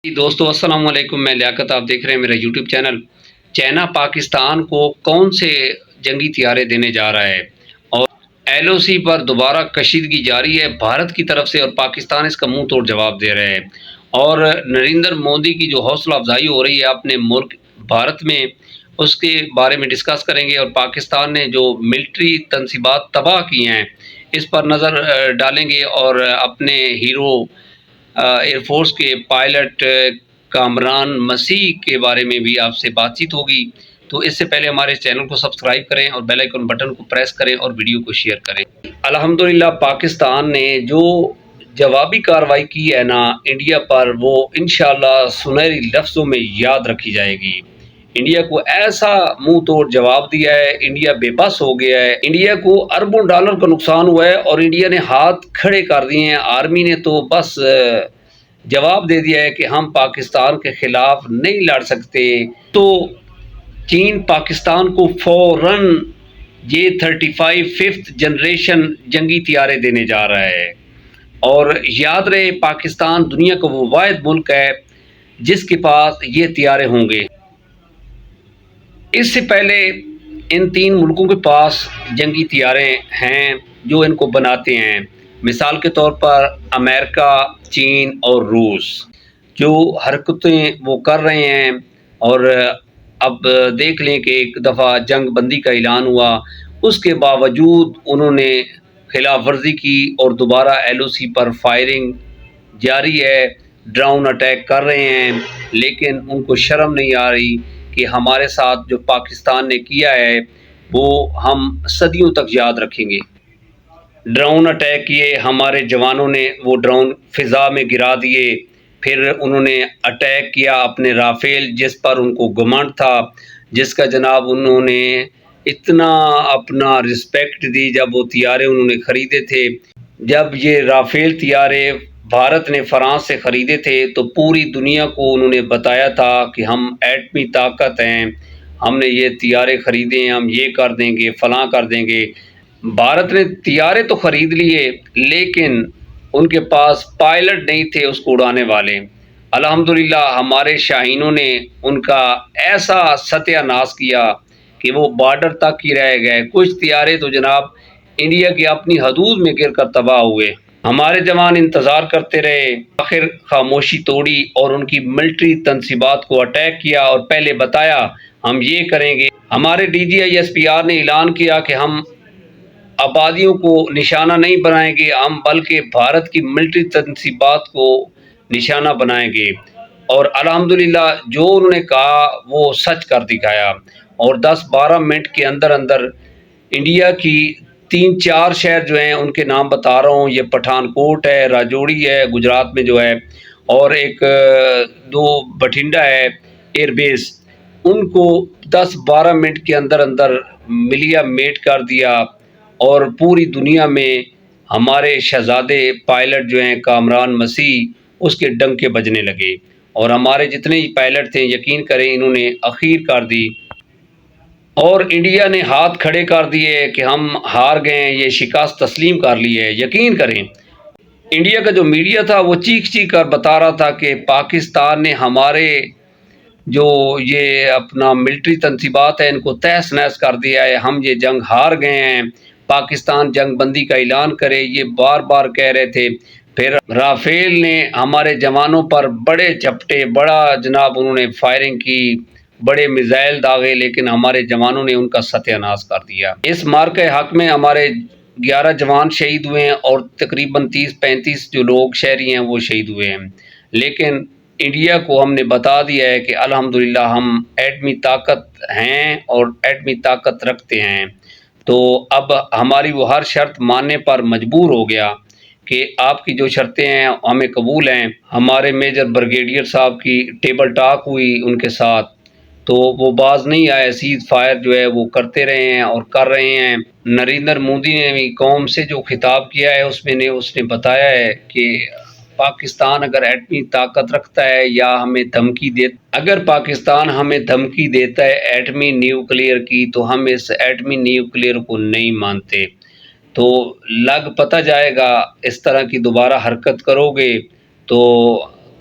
دوستو السلام علیکم، میں لیاقت، آپ دیکھ رہے ہیں میرا یوٹیوب چینل۔ چائنا پاکستان کو کون سے جنگی طیارے دینے جا رہا ہے اور ایل او سی پر دوبارہ کشیدگی جاری ہے بھارت کی طرف سے، اور پاکستان اس کا منہ توڑ جواب دے رہے ہیں۔ اور نریندر مودی کی جو حوصلہ افزائی ہو رہی ہے اپنے ملک بھارت میں، اس کے بارے میں ڈسکس کریں گے، اور پاکستان نے جو ملٹری تنصیبات تباہ کی ہیں اس پر نظر ڈالیں گے، اور اپنے ہیرو ایئر فورس کے پائلٹ کامران مسیح کے بارے میں بھی آپ سے بات چیت ہوگی۔ تو اس سے پہلے ہمارے چینل کو سبسکرائب کریں اور بیل آئیکن بٹن کو پریس کریں اور ویڈیو کو شیئر کریں۔ الحمدللہ پاکستان نے جو جوابی کارروائی کی ہے نا انڈیا پر، وہ انشاءاللہ سنہری لفظوں میں یاد رکھی جائے گی۔ انڈیا کو ایسا منہ توڑ جواب دیا ہے، انڈیا بے بس ہو گیا ہے، انڈیا کو اربوں ڈالر کا نقصان ہوا ہے، اور انڈیا نے ہاتھ کھڑے کر دیے ہیں۔ آرمی نے تو بس جواب دے دیا ہے کہ ہم پاکستان کے خلاف نہیں لڑ سکتے، تو چین پاکستان کو فوراً J-35 5th جنریشن جنگی طیارے دینے جا رہا ہے۔ اور یاد رہے پاکستان دنیا کا وہ واحد ملک ہے جس کے پاس یہ طیارے ہوں گے۔ اس سے پہلے ان تین ملکوں کے پاس جنگی طیارے ہیں جو ان کو بناتے ہیں، مثال کے طور پر امریکہ، چین اور روس، جو حرکتیں وہ کر رہے ہیں۔ اور اب دیکھ لیں کہ ایک دفعہ جنگ بندی کا اعلان ہوا، اس کے باوجود انہوں نے خلاف ورزی کی اور دوبارہ ایل او سی پر فائرنگ جاری ہے، ڈرون اٹیک کر رہے ہیں، لیکن ان کو شرم نہیں آ رہی کہ ہمارے ساتھ جو پاکستان نے کیا ہے وہ ہم صدیوں تک یاد رکھیں گے۔ ڈرون اٹیک کیے ہمارے جوانوں نے، وہ ڈرون فضا میں گرا دیے، پھر انہوں نے اٹیک کیا اپنے رافیل جس پر ان کو گھمنڈ تھا، جس کا جناب انہوں نے اتنا اپنا رسپیکٹ دی جب وہ طیارے انہوں نے خریدے تھے۔ جب یہ رافیل طیارے بھارت نے فرانس سے خریدے تھے تو پوری دنیا کو انہوں نے بتایا تھا کہ ہم ایٹمی طاقت ہیں، ہم نے یہ طیارے خریدے ہیں، ہم یہ کر دیں گے، فلاں کر دیں گے۔ بھارت نے طیارے تو خرید لیے لیکن ان کے پاس پائلٹ نہیں تھے اس کو اڑانے والے۔ الحمدللہ ہمارے شاہینوں نے ان کا ایسا ستیہ ناش کیا کہ وہ بارڈر تک ہی رہ گئے۔ کچھ طیارے تو جناب انڈیا کی اپنی حدود میں گر کر تباہ ہوئے۔ ہمارے جوان انتظار کرتے رہے، آخر خاموشی توڑی اور ان کی ملٹری تنصیبات کو اٹیک کیا، اور پہلے بتایا ہم یہ کریں گے۔ ہمارے DGI-SPR نے اعلان کیا کہ ہم آبادیوں کو نشانہ نہیں بنائیں گے، ہم بلکہ بھارت کی ملٹری تنصیبات کو نشانہ بنائیں گے۔ اور الحمدللہ جو انہوں نے کہا وہ سچ کر دکھایا، اور 10-12 منٹ کے اندر اندر انڈیا کی 3-4 شہر جو ہیں ان کے نام بتا رہا ہوں، یہ پٹھان کوٹ ہے، راجوڑی ہے گجرات میں جو ہے، اور ایک 2 بٹھنڈا ہے ایئر بیس، ان کو 10-12 منٹ کے اندر اندر ملیا میٹ کر دیا، اور پوری دنیا میں ہمارے شہزادے پائلٹ جو ہیں کامران مسیح، اس کے ڈنکے بجنے لگے، اور ہمارے جتنے ہی پائلٹ تھے یقین کریں انہوں نے اخیر کر دی، اور انڈیا نے ہاتھ کھڑے کر دیے کہ ہم ہار گئے ہیں، یہ شکست تسلیم کر لی ہے۔ یقین کریں انڈیا کا جو میڈیا تھا وہ چیخ چیخ کر بتا رہا تھا کہ پاکستان نے ہمارے جو یہ اپنا ملٹری تنصیبات ہے ان کو تہس نہس کر دیا ہے، ہم یہ جنگ ہار گئے ہیں، پاکستان جنگ بندی کا اعلان کرے، یہ بار بار کہہ رہے تھے۔ پھر رافیل نے ہمارے جوانوں پر بڑے جھپٹے، بڑا جناب انہوں نے فائرنگ کی، بڑے میزائل داغے، لیکن ہمارے جوانوں نے ان کا ستیہ ناش کر دیا۔ اس مارکے حق میں ہمارے 11 جوان شہید ہوئے ہیں، اور تقریباً 30-35 جو لوگ شہری ہیں وہ شہید ہوئے ہیں، لیکن انڈیا کو ہم نے بتا دیا ہے کہ الحمدللہ ہم ایٹمی طاقت ہیں اور ایٹمی طاقت رکھتے ہیں۔ تو اب ہماری وہ ہر شرط ماننے پر مجبور ہو گیا کہ آپ کی جو شرطیں ہیں ہمیں قبول ہیں۔ ہمارے میجر بریگیڈیئر صاحب کی ٹیبل ٹاک ہوئی ان کے ساتھ، تو وہ باز نہیں آئے، سیز فائر جو ہے وہ کرتے رہے ہیں اور کر رہے ہیں۔ نریندر مودی نے بھی قوم سے جو خطاب کیا ہے اس نے بتایا ہے کہ پاکستان اگر ایٹمی طاقت رکھتا ہے یا ہمیں دھمکی اگر پاکستان ہمیں دھمکی دیتا ہے ایٹمی نیوکلیئر کی، تو ہم اس ایٹمی نیوکلیئر کو نہیں مانتے۔ تو لگ پتہ جائے گا، اس طرح کی دوبارہ حرکت کرو گے تو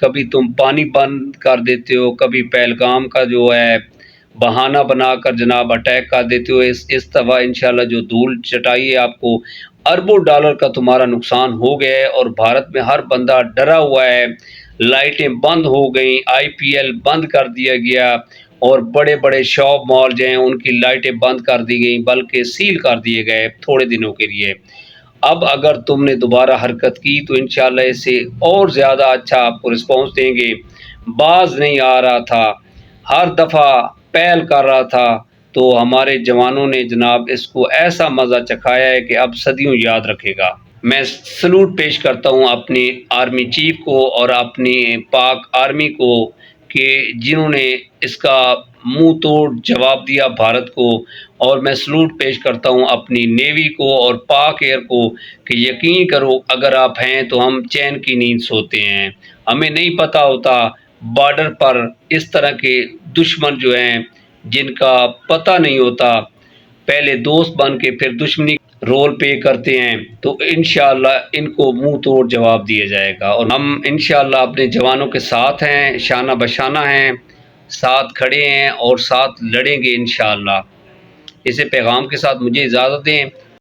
کبھی تم پانی بند کر دیتے ہو، کبھی پہلگام کا جو ہے بہانہ بنا کر جناب اٹیک کر دیتے ہو۔ اس دفعہ انشاءاللہ جو دھول چٹائی ہے آپ کو اربوں ڈالر کا تمہارا نقصان ہو گیا ہے، اور بھارت میں ہر بندہ ڈرا ہوا ہے۔ لائٹیں بند ہو گئیں، IPL بند کر دیا گیا، اور بڑے بڑے شاپ مال جو ہیں ان کی لائٹیں بند کر دی گئیں، بلکہ سیل کر دیے گئے تھوڑے دنوں کے لیے۔ اب اگر تم نے دوبارہ حرکت کی تو انشاءاللہ اس سے اور زیادہ اچھا آپ کو رسپانس دیں گے۔ باز نہیں آ رہا تھا، ہر دفعہ پہل کر رہا تھا، تو ہمارے جوانوں نے جناب اس کو ایسا مزہ چکھایا ہے کہ اب صدیوں یاد رکھے گا۔ میں سلوٹ پیش کرتا ہوں اپنی آرمی چیف کو اور اپنی پاک آرمی کو کہ جنہوں نے اس کا منہ توڑ جواب دیا بھارت کو، اور میں سلوٹ پیش کرتا ہوں اپنی نیوی کو اور پاک ایئر کو کہ یقین کرو اگر آپ ہیں تو ہم چین کی نیند سوتے ہیں۔ ہمیں نہیں پتہ ہوتا بارڈر پر اس طرح کے دشمن جو ہیں جن کا پتہ نہیں ہوتا، پہلے دوست بن کے پھر دشمنی رول پے کرتے ہیں، تو انشاءاللہ ان کو منہ توڑ جواب دیا جائے گا، اور ہم انشاءاللہ اپنے جوانوں کے ساتھ ہیں، شانہ بشانہ ہیں، ساتھ کھڑے ہیں اور ساتھ لڑیں گے انشاءاللہ۔ اسے پیغام کے ساتھ مجھے اجازت دیں۔